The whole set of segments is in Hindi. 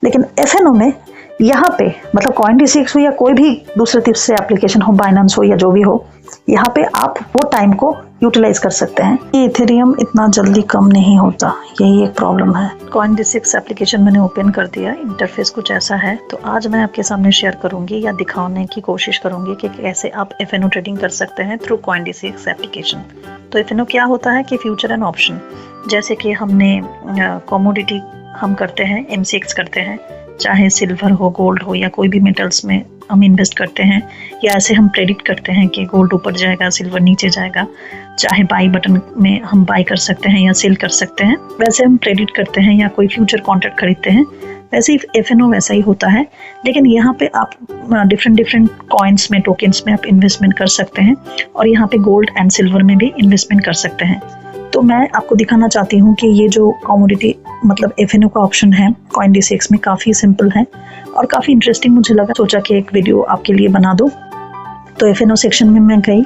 लेकिन FNO में यहाँ पे मतलब Coin-D6 हो या कोई भी दूसरे टिप्स से एप्लीकेशन हो, बाइनेंस हो या जो भी हो, यहाँ पे आप वो टाइम को यूटिलाइज कर सकते हैं। ये इथेरियम इतना जल्दी कम नहीं होता, यही एक प्रॉब्लम है। Coin-D6 एप्लीकेशन मैंने ओपन कर दिया, इंटरफेस कुछ ऐसा है। तो आज मैं आपके सामने शेयर करूंगी या दिखाने की कोशिश करूंगी कि कैसे आप FNO ट्रेडिंग कर सकते हैं थ्रू Coin-D6 एप्लीकेशन। तो FNO क्या होता है कि फ्यूचर एंड ऑप्शन, जैसे कि हमने कमोडिटी हम करते हैं, MCX करते हैं, चाहे सिल्वर हो, गोल्ड हो या कोई भी मेटल्स में हम इन्वेस्ट करते हैं, या ऐसे हम प्रेडिक्ट करते हैं कि गोल्ड ऊपर जाएगा, सिल्वर नीचे जाएगा, चाहे बाई बटन में हम बाई कर सकते हैं या सेल कर सकते हैं, वैसे हम प्रेडिक्ट करते हैं या कोई फ्यूचर कॉन्ट्रैक्ट खरीदते हैं, वैसे ही FNO वैसा ही होता है। लेकिन यहाँ पे आप डिफरेंट कॉइन्स में, टोकन्स में आप इन्वेस्टमेंट कर सकते हैं और यहाँ पे गोल्ड एंड सिल्वर में भी इन्वेस्टमेंट कर सकते हैं। तो मैं आपको दिखाना चाहती हूँ कि ये जो कमोडिटी मतलब FNO का ऑप्शन है Coin-D6 में काफ़ी सिंपल है और काफ़ी इंटरेस्टिंग मुझे लगा, सोचा कि एक वीडियो आपके लिए बना दूँ। तो FNO सेक्शन में मैं गई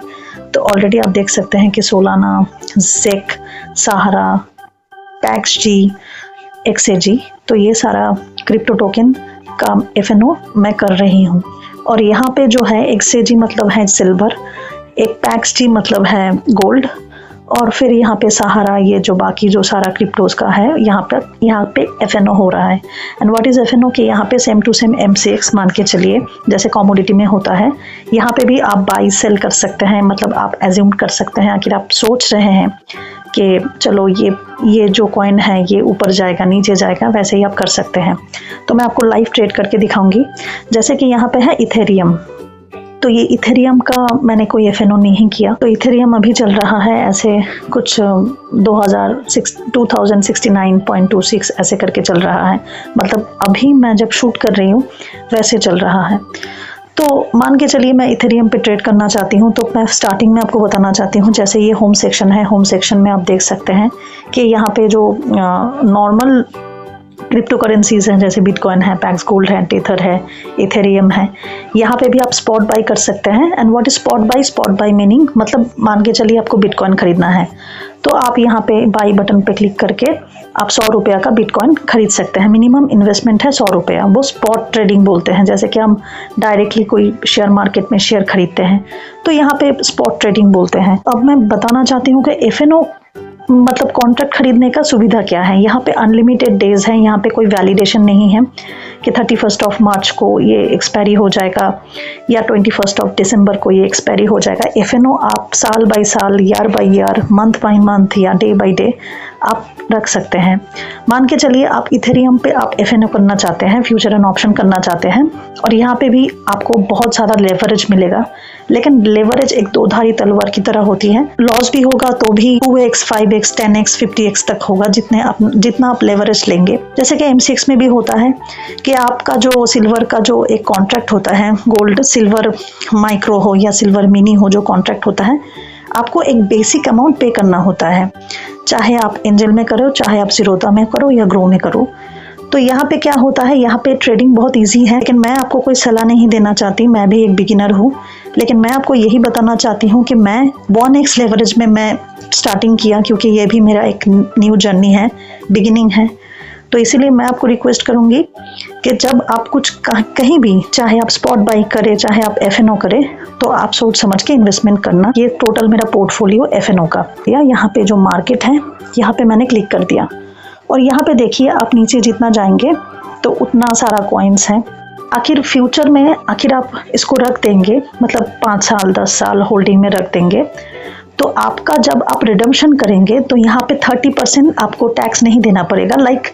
तो ऑलरेडी आप देख सकते हैं कि सोलाना, ZEC, सहारा, PAXG, XAG, तो ये सारा क्रिप्टो टोकन का FNO मैं कर रही हूँ। और यहाँ पे जो है XAG मतलब है सिल्वर, एक PAXG मतलब है गोल्ड, और फिर यहाँ पे सहारा, ये जो बाकी जो सारा क्रिप्टोज का है, यहाँ पे FNO हो रहा है। एंड व्हाट इज FNO कि यहाँ पे सेम टू सेम MCX मान के चलिए, जैसे कमोडिटी में होता है, यहाँ पे भी आप बाई सेल कर सकते हैं। मतलब आप एज्यूम कर सकते हैं, आखिर आप सोच रहे हैं कि चलो ये जो कॉइन है ये ऊपर जाएगा, नीचे जाएगा, वैसे ही आप कर सकते हैं। तो मैं आपको लाइव ट्रेड करके दिखाऊंगी। जैसे कि यहाँ पे है इथेरियम, तो ये इथेरियम का मैंने कोई FNO नहीं किया। तो इथेरियम अभी चल रहा है ऐसे कुछ 2069.26 ऐसे करके चल रहा है। मतलब अभी मैं जब शूट कर रही हूँ वैसे चल रहा है। तो मान के चलिए मैं इथेरियम पे ट्रेड करना चाहती हूँ, तो मैं स्टार्टिंग में आपको बताना चाहती हूँ। जैसे ये होम सेक्शन है, होम सेक्शन में आप देख सकते हैं कि यहाँ पे जो नॉर्मल क्रिप्टो करेंसीज हैं, जैसे बिटकॉइन है, पैक्स गोल्ड है, टेथर है, इथेरियम है, यहाँ पे भी आप स्पॉट बाई कर सकते हैं। And what is spot by? Spot by meaning मतलब मान के चलिए आपको बिटकॉइन खरीदना है, तो आप यहाँ पे बाई बटन पे क्लिक करके आप 100 रुपया का बिटकॉइन खरीद सकते हैं। मिनिमम इन्वेस्टमेंट है 100 रुपया, वो स्पॉट ट्रेडिंग बोलते हैं। जैसे कि हम डायरेक्टली कोई शेयर मार्केट में शेयर खरीदते हैं, तो यहाँ पे स्पॉट ट्रेडिंग बोलते हैं। अब मैं बताना चाहती हूँ कि FNO मतलब कॉन्ट्रैक्ट खरीदने का सुविधा क्या है। यहाँ पे अनलिमिटेड डेज है, यहाँ पे कोई वैलिडेशन नहीं है कि 31 मार्च को ये एक्सपायरी हो जाएगा या 21 दिसंबर को ये एक्सपायरी हो जाएगा। FNO आप साल बाई साल, year by year, month by month या डे बाई डे आप रख सकते हैं। मान के चलिए आप इथेरियम पे आप FNO करना चाहते हैं, फ्यूचर एंड ऑप्शन करना चाहते हैं, और यहाँ पे भी आपको बहुत सारा लेवरेज मिलेगा। लेकिन लेवरेज एक दो धारी तलवार की तरह होती है, लॉस भी होगा तो भी 2x, 5x, 10x, 50x तक होगा जितना आप लेवरेज लेंगे। जैसे कि MCX में भी होता है कि आपका जो सिल्वर का जो एक कॉन्ट्रैक्ट होता है, गोल्ड सिल्वर माइक्रो हो या सिल्वर मिनी हो, जो कॉन्ट्रैक्ट होता है, आपको एक बेसिक अमाउंट पे करना होता है, चाहे आप एंजल में करो, चाहे आप सिरोधा में करो या ग्रो में करो। तो यहाँ पे क्या होता है, यहाँ पे ट्रेडिंग बहुत इजी है। लेकिन मैं आपको कोई सलाह नहीं देना चाहती, मैं भी एक बिगिनर हूँ, लेकिन मैं आपको यही बताना चाहती हूँ कि मैं 1x लेवरेज में मैं स्टार्टिंग किया, क्योंकि ये भी मेरा एक न्यू जर्नी है, बिगिनिंग है। तो इसीलिए मैं आपको रिक्वेस्ट करूँगी कि जब आप कुछ कहीं भी, चाहे आप स्पॉट बाई करें, चाहे आप FNO करें, तो आप सोच समझ के इन्वेस्टमेंट करना। ये टोटल मेरा पोर्टफोलियो FNO का। या यहाँ पे जो मार्केट है, यहाँ पे मैंने क्लिक कर दिया और यहाँ पे देखिए आप नीचे जितना जाएंगे तो उतना सारा कॉइन्स है। आखिर फ्यूचर में आखिर आप इसको रख देंगे, मतलब 5 साल 10 साल होल्डिंग में रख देंगे, तो आपका जब आप रिडम्पशन करेंगे तो यहाँ पे 30% आपको टैक्स नहीं देना पड़ेगा। लाइक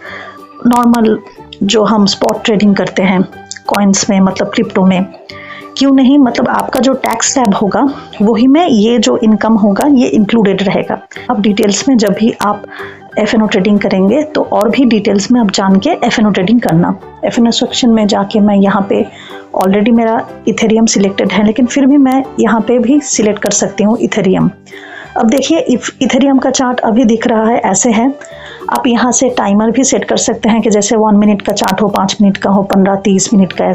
नॉर्मल जो हम स्पॉट ट्रेडिंग करते हैं कॉइन्स में, मतलब क्रिप्टो में, क्यों नहीं, मतलब आपका जो टैक्स स्लैब होगा वही में ये जो इनकम होगा ये इंक्लूडेड रहेगा। अब डिटेल्स में जब भी आप FNO ट्रेडिंग करेंगे तो और भी डिटेल्स में आप जान के FNO ट्रेडिंग करना। FNO सेक्शन में जाके मैं यहाँ पे ऑलरेडी मेरा इथेरियम सिलेक्टेड है, लेकिन फिर भी मैं यहाँ पे भी सिलेक्ट कर सकती हूँ इथेरियम। अब देखिए इथेरियम का चार्ट अभी दिख रहा है, ऐसे है। आप यहाँ से टाइमर भी सेट कर सकते हैं कि जैसे 1 मिनट का चार्ट हो, 5 मिनट का हो, 15-30 मिनट का,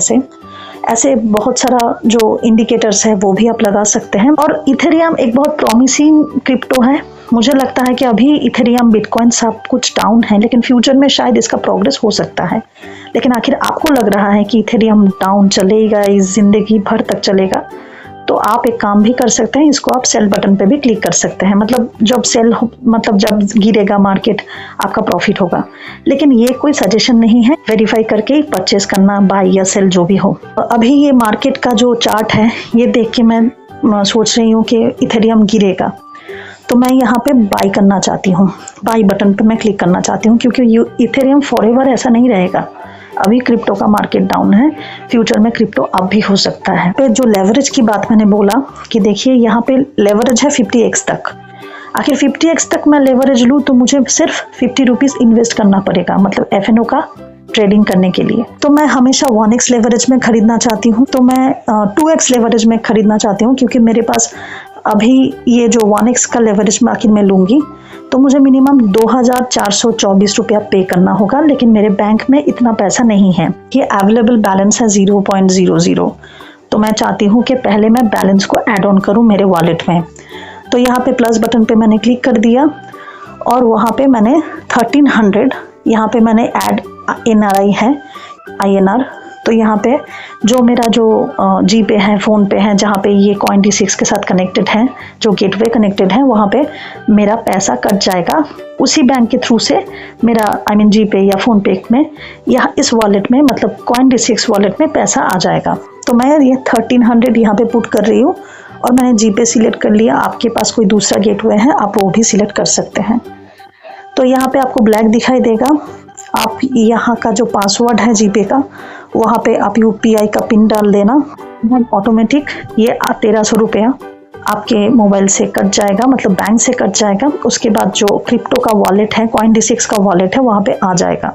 ऐसे बहुत सारा जो इंडिकेटर्स है वो भी आप लगा सकते हैं। और इथेरियम एक बहुत प्रॉमिसिंग क्रिप्टो है। मुझे लगता है कि अभी इथेरियम, बिटकॉइन सब कुछ डाउन है, लेकिन फ्यूचर में शायद इसका प्रोग्रेस हो सकता है। लेकिन आखिर आपको लग रहा है कि इथेरियम डाउन चलेगा, इस जिंदगी भर तक चलेगा, तो आप एक काम भी कर सकते हैं, इसको आप सेल बटन पे भी क्लिक कर सकते हैं। मतलब जब गिरेगा मार्केट आपका प्रॉफिट होगा। लेकिन ये कोई सजेशन नहीं है, वेरीफाई करके ही परचेस करना, बाय या सेल जो भी हो। अभी ये मार्केट का जो चार्ट है ये देख के मैं सोच रही हूँ कि इथेरियम गिरेगा, तो मैं यहाँ पे बाय करना चाहती हूँ, बाय बटन पे मैं क्लिक करना चाहती हूँ, क्योंकि इथेरियम फॉरएवर ऐसा नहीं रहेगा। अभी क्रिप्टो का मार्केट डाउन है, फ्यूचर में क्रिप्टो अप भी हो सकता है। पे जो लेवरेज की बात मैंने बोला कि देखिए यहाँ पे लेवरेज है 50x तक। आखिर 50x तक मैं लेवरेज लूँ तो मुझे सिर्फ 50 रुपीज़ इन्वेस्ट करना पड़ेगा, मतलब FNO का ट्रेडिंग करने के लिए। तो मैं हमेशा 1x लेवरेज में खरीदना चाहती हूँ, तो मैं 2x लेवरेज में खरीदना चाहती हूँ, क्योंकि मेरे पास अभी ये जो 1x का लेवरेज में आखिर मैं लूँगी तो मुझे मिनिमम 2424 रुपया पे करना होगा, लेकिन मेरे बैंक में इतना पैसा नहीं है। ये अवेलेबल बैलेंस है 0.00, तो मैं चाहती हूँ कि पहले मैं बैलेंस को ऐड ऑन करूँ मेरे वॉलेट में। तो यहाँ पे प्लस बटन पे मैंने क्लिक कर दिया और वहाँ पे मैंने 1300 यहाँ पे मैंने ऐड NRI है, INR। तो यहाँ पे जो मेरा जी पे है, फ़ोन पे है, जहाँ पे ये Coin-D6 के साथ कनेक्टेड है, जो गेटवे कनेक्टेड है, वहाँ पे मेरा पैसा कट जाएगा उसी बैंक के थ्रू से मेरा जी पे या फ़ोन पे में या इस वॉलेट में, मतलब Coin-D6 वॉलेट में पैसा आ जाएगा। तो मैं ये 1300 यहाँ पे पुट कर रही हूँ और मैंने जी पे सिलेक्ट कर लिया। आपके पास कोई दूसरा गेटवे है आप वो भी सिलेक्ट कर सकते हैं। तो यहाँ पे आपको ब्लैक दिखाई देगा। आप यहाँ का जो पासवर्ड है जी पे का, वहाँ पे आप UPI का पिन डाल देना, ऑटोमेटिक ये 1300 रुपया आपके मोबाइल से कट जाएगा, मतलब बैंक से कट जाएगा। उसके बाद जो क्रिप्टो का वॉलेट है, Coin-D6 का वॉलेट है, वहाँ पे आ जाएगा।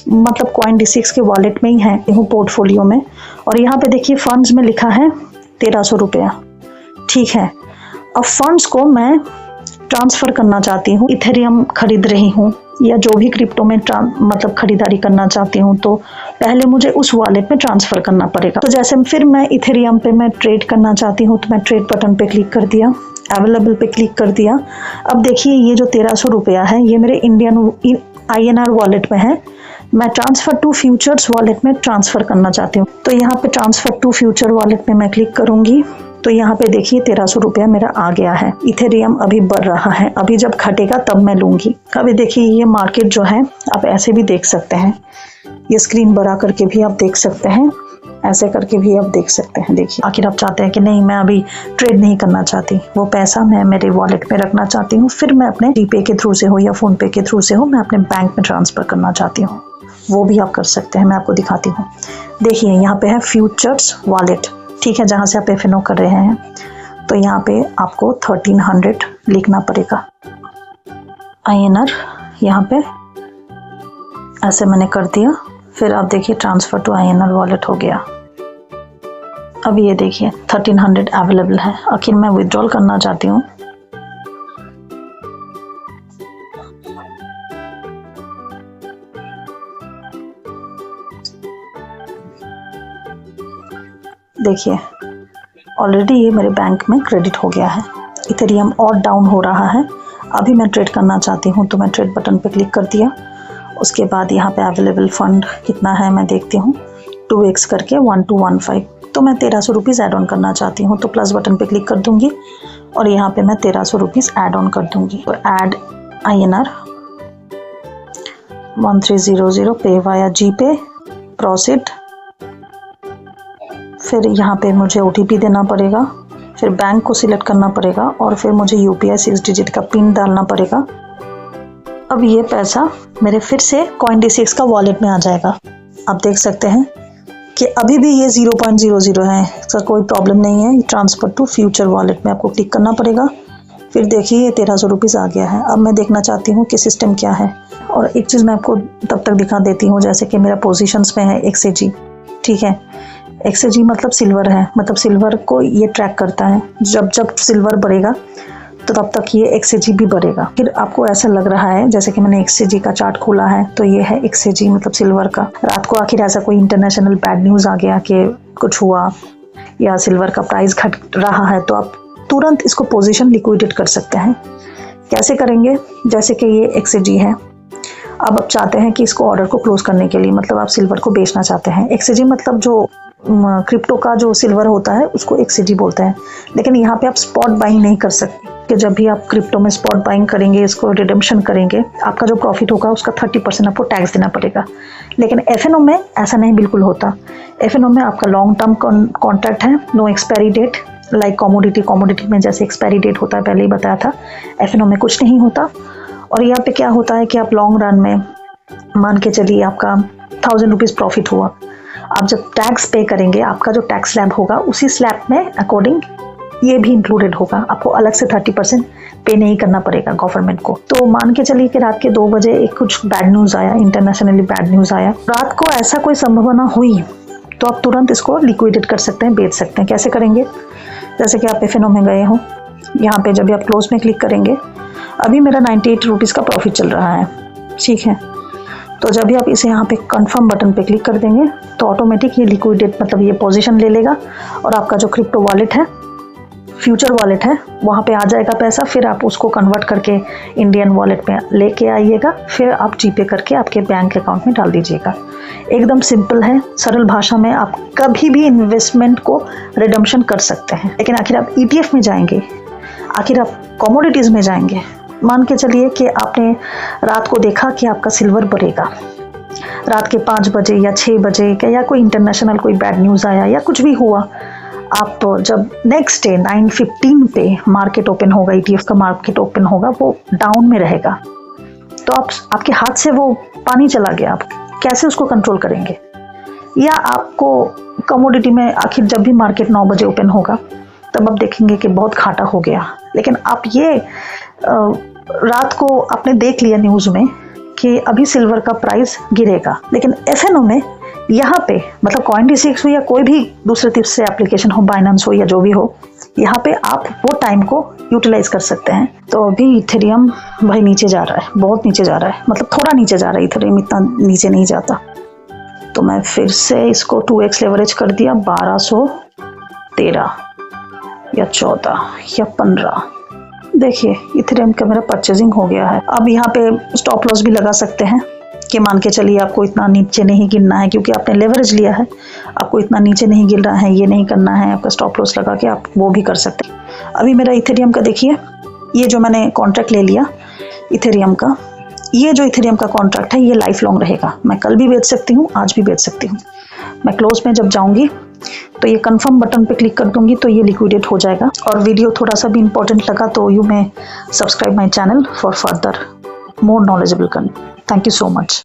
मतलब Coin-D6 के वॉलेट में ही है पोर्टफोलियो में। और यहाँ पे देखिए फंड्स में लिखा है 1300 रुपया, ठीक है। अब फंड्स को मैं ट्रांसफ़र करना चाहती हूँ, इथेरियम खरीद रही हूँ या जो भी क्रिप्टो में मतलब खरीदारी करना चाहती हूँ, तो पहले मुझे उस वॉलेट में ट्रांसफ़र करना पड़ेगा। तो जैसे फिर मैं इथेरियम पे मैं ट्रेड करना चाहती हूँ, तो मैं ट्रेड बटन पे क्लिक कर दिया, अवेलेबल पे क्लिक कर दिया। अब देखिए ये जो 1300 रुपया है ये मेरे इंडियन INR वॉलेट में है। मैं ट्रांसफ़र टू फ्यूचर्स वॉलेट में ट्रांसफ़र करना चाहती हूँ, तो यहाँ पे ट्रांसफ़र टू फ्यूचर वॉलेट में मैं क्लिक करूँगी। तो यहाँ पे देखिए 1300 रुपया मेरा आ गया है। इथेरियम अभी बढ़ रहा है, अभी जब घटेगा तब मैं लूँगी। अभी देखिए ये मार्केट जो है आप ऐसे भी देख सकते हैं, ये स्क्रीन बड़ा करके भी आप देख सकते हैं, ऐसे करके भी आप देख सकते हैं। देखिए आखिर आप चाहते हैं कि नहीं मैं अभी ट्रेड नहीं करना चाहती, वो पैसा मैं मेरे वॉलेट में रखना चाहती हूँ, फिर मैं अपने जी पे के थ्रू से हो या फ़ोन पे के थ्रू से हो मैं अपने बैंक में ट्रांसफ़र करना चाहती हूँ, वो भी आप कर सकते हैं। मैं आपको दिखाती हूँ। देखिए यहाँ पे है फ्यूचर्स वॉलेट, ठीक है, जहाँ से आप FNO कर रहे हैं। तो यहाँ पे आपको 1300 लिखना पड़ेगा INR, यहाँ पे ऐसे मैंने कर दिया। फिर आप देखिए ट्रांसफ़र टू INR वॉलेट हो गया। अब ये देखिए 1300 अवेलेबल है। आखिर मैं विड्रॉल करना चाहती हूँ, देखिए ऑलरेडी ये मेरे बैंक में क्रेडिट हो गया है। इथेरियम और डाउन हो रहा है। अभी मैं ट्रेड करना चाहती हूँ, तो मैं ट्रेड बटन पे क्लिक कर दिया। उसके बाद यहाँ पे अवेलेबल फंड कितना है मैं देखती हूँ, 2x करके 1215। तो मैं 1300 रुपीज़ ऐड ऑन करना चाहती हूँ, तो प्लस बटन पे क्लिक कर दूँगी और यहाँ पे मैं 1300 रुपीज़ ऐड ऑन कर दूँगी। तो ऐड INR 1300 पे वाया जी पे प्रोसीड। फिर यहाँ पे मुझे OTP देना पड़ेगा, फिर बैंक को सिलेक्ट करना पड़ेगा और फिर मुझे UPI 6 डिजिट का पिन डालना पड़ेगा। अब ये पैसा मेरे फिर से Coin-D6 का वॉलेट में आ जाएगा। आप देख सकते हैं कि अभी भी ये 0.00 है, इसका कोई प्रॉब्लम नहीं है। ट्रांसफ़र टू फ्यूचर वॉलेट में आपको क्लिक करना पड़ेगा। फिर देखिए ये 1300 रुपीज़ आ गया है। अब मैं देखना चाहती हूँ कि सिस्टम क्या है, और एक चीज़ मैं आपको तब तक दिखा देती हूँ, जैसे कि मेरा पोजीशंस में है XAG, ठीक है। XAG मतलब सिल्वर है, मतलब सिल्वर को ये ट्रैक करता है। जब जब सिल्वर बढ़ेगा तो तो तब तक ये XAG भी बढ़ेगा। फिर आपको ऐसा लग रहा है जैसे कि मैंने XAG का चार्ट खोला है, तो ये है XAG मतलब सिल्वर का। रात को आखिर ऐसा कोई इंटरनेशनल बैड न्यूज़ आ गया कि कुछ हुआ या सिल्वर का प्राइस घट रहा है, तो आप तुरंत इसको पोजीशन लिक्विडेट कर सकते हैं। कैसे करेंगे? जैसे कि ये XAG है, अब आप चाहते हैं कि इसको ऑर्डर को क्लोज करने के लिए, मतलब आप सिल्वर को बेचना चाहते हैं। XAG मतलब जो क्रिप्टो का जो सिल्वर होता है उसको XAG बोलते हैं। लेकिन यहाँ पे आप स्पॉट बाइंग नहीं कर सकते कि जब भी आप क्रिप्टो में स्पॉट बाइंग करेंगे, इसको रिडेम्पशन करेंगे, आपका जो प्रॉफिट होगा उसका 30% आपको टैक्स देना पड़ेगा। लेकिन FNO में ऐसा नहीं बिल्कुल होता। FNO में आपका लॉन्ग टर्म कॉन्ट्रैक्ट है, no expiry date, like commodity में जैसे एक्सपायरी डेट होता है, पहले ही बताया था। FNO में कुछ नहीं होता। और यहाँ पे क्या होता है कि आप लॉन्ग रन में मान के चलिए आपका 1000 रुपीज़ प्रॉफिट हुआ, आप जब टैक्स पे करेंगे, आपका जो टैक्स स्लैब होगा उसी स्लैब में अकॉर्डिंग ये भी इंक्लूडेड होगा। आपको अलग से 30% पे नहीं करना पड़ेगा गवर्नमेंट को। तो मान के चलिए कि रात के 2 बजे एक कुछ बैड न्यूज़ आया, इंटरनेशनली बैड न्यूज़ आया, रात को ऐसा कोई संभावना हुई तो आप तुरंत इसको लिक्विडेट कर सकते हैं, बेच सकते हैं। कैसे करेंगे? जैसे कि आप FNO में गए हो, यहाँ पे जब भी आप क्लोज में क्लिक करेंगे, अभी मेरा 98 रुपीज़ का प्रॉफिट चल रहा है, ठीक है। तो जब भी आप इसे यहाँ पे कंफर्म बटन पे क्लिक कर देंगे तो ऑटोमेटिक ये लिक्विडेट मतलब ये पोजीशन ले लेगा और आपका जो क्रिप्टो वॉलेट है, फ्यूचर वॉलेट है, वहाँ पे आ जाएगा पैसा। फिर आप उसको कन्वर्ट करके इंडियन वॉलेट में लेके आइएगा, फिर आप GPay करके आपके बैंक अकाउंट में डाल दीजिएगा। एकदम सिंपल है, सरल भाषा में आप कभी भी इन्वेस्टमेंट को रिडम्पशन कर सकते हैं। लेकिन आखिर आप ETF में जाएंगे, आखिर आप कमोडिटीज़ में जाएंगे, मान के चलिए कि आपने रात को देखा कि आपका सिल्वर बढ़ेगा, रात के 5 बजे या 6 बजे या कोई इंटरनेशनल कोई बैड न्यूज़ आया या कुछ भी हुआ, आप तो जब नेक्स्ट डे 9:15 पे मार्केट ओपन होगा, ETF का मार्केट ओपन होगा, वो डाउन में रहेगा, तो आपके हाथ से वो पानी चला गया, आप कैसे उसको कंट्रोल करेंगे? या आपको कमोडिटी में आखिर जब भी मार्केट 9 बजे ओपन होगा तब आप देखेंगे कि बहुत घाटा हो गया, लेकिन आप ये रात को आपने देख लिया न्यूज़ में कि अभी सिल्वर का प्राइस गिरेगा। लेकिन FNO में यहाँ पे मतलब CoinDCX हो या कोई भी दूसरे टिप्स से एप्लीकेशन हो, बाइनेंस हो या जो भी हो, यहाँ पे आप वो टाइम को यूटिलाइज कर सकते हैं। तो अभी इथेरियम भाई नीचे जा रहा है, बहुत नीचे जा रहा है, मतलब थोड़ा नीचे जा रहा है, इथेरियम इतना नीचे नहीं जाता। तो मैं फिर से इसको 2x लेवरेज कर दिया, 1213 या 14 या 15। देखिए इथेरियम का मेरा परचेजिंग हो गया है। अब यहाँ पे स्टॉप लॉस भी लगा सकते हैं कि मान के चलिए आपको इतना नीचे नहीं गिरना है, क्योंकि आपने लेवरेज लिया है, आपको इतना नीचे नहीं गिरना है, ये नहीं करना है, आपका स्टॉप लॉस लगा के आप वो भी कर सकते हैं। अभी मेरा इथेरियम का देखिए, ये जो मैंने कॉन्ट्रैक्ट ले लिया इथेरियम का, ये जो इथेरियम का कॉन्ट्रैक्ट है ये लाइफ लॉन्ग रहेगा। मैं कल भी बेच सकती हूँ, आज भी बेच सकती हूँ। मैं क्लोज में जब जाऊँगी तो ये कंफर्म बटन पे क्लिक कर दूंगी तो ये लिक्विडेट हो जाएगा। और वीडियो थोड़ा सा भी इंपॉर्टेंट लगा तो you may subscribe my channel for further more knowledgeable content. Thank you so much.